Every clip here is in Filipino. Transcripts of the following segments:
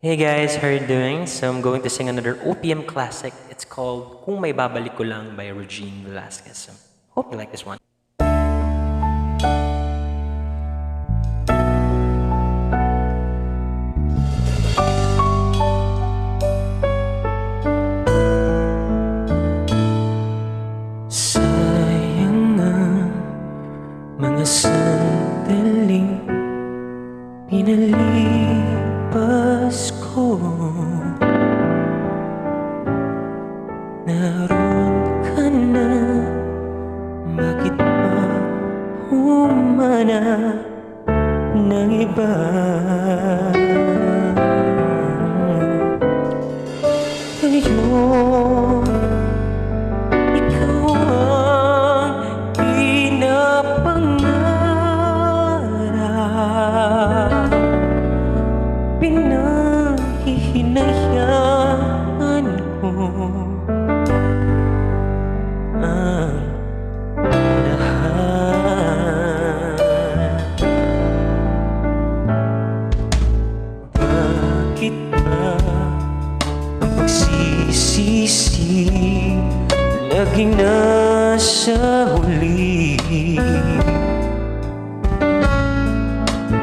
Hey guys, how are you doing? So I'm going to sing another OPM classic. It's called Kung May Babalik Ko Lang by Regine Velasquez. So hope you like this one. Sayang ang mga sandaling pinalipas ko. Naroon ka na, bakit pa humanap ng iba? Ngayon, ikaw ang pinapangarap, pinanghihinayaan ko ang lahat. Bakit ba ang pagsisisi laging nasa huli?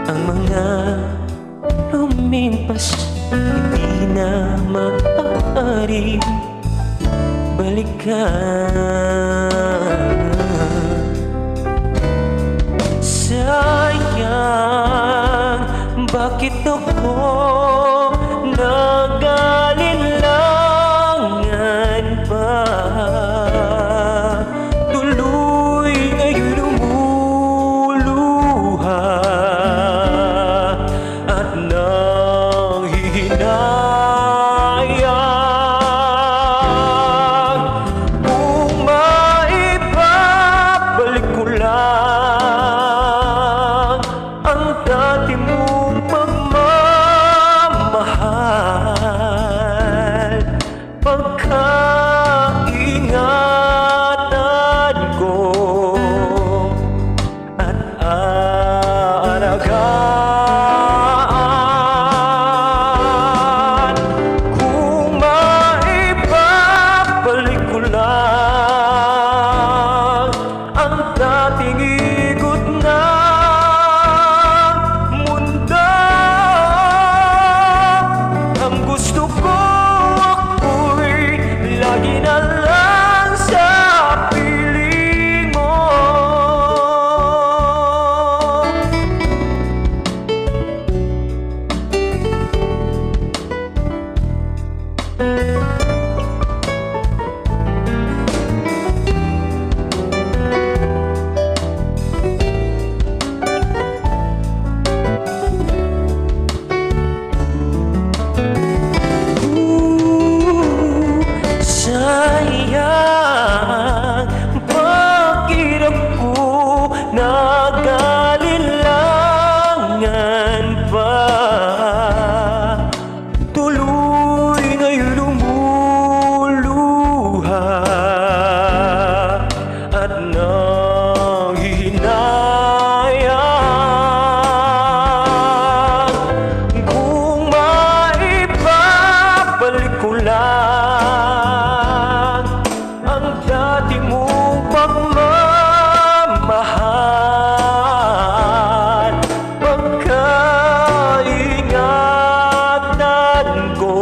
Ang mga lumipas hindi na maaari balikan. Sayang, bakit ako nag-alinlangan pa? Tuloy ay lumuluha at nanghihinayang. Kung maibabalik ko lang ang dati mong pagmamahal, pagkaingatan ko at aalagaan. Kung maibabalik ko lang ang dating ikot ng mundo, ang gusto ko ako'y lagi na lang sa piling mo. Sayang, bakit ako nag-alinlangan pa? Tuloy ngayon lumuluha at nanghihinayang. Kung maibabalik ko lang ang dati mong pagmamahal, pagkaingatan ko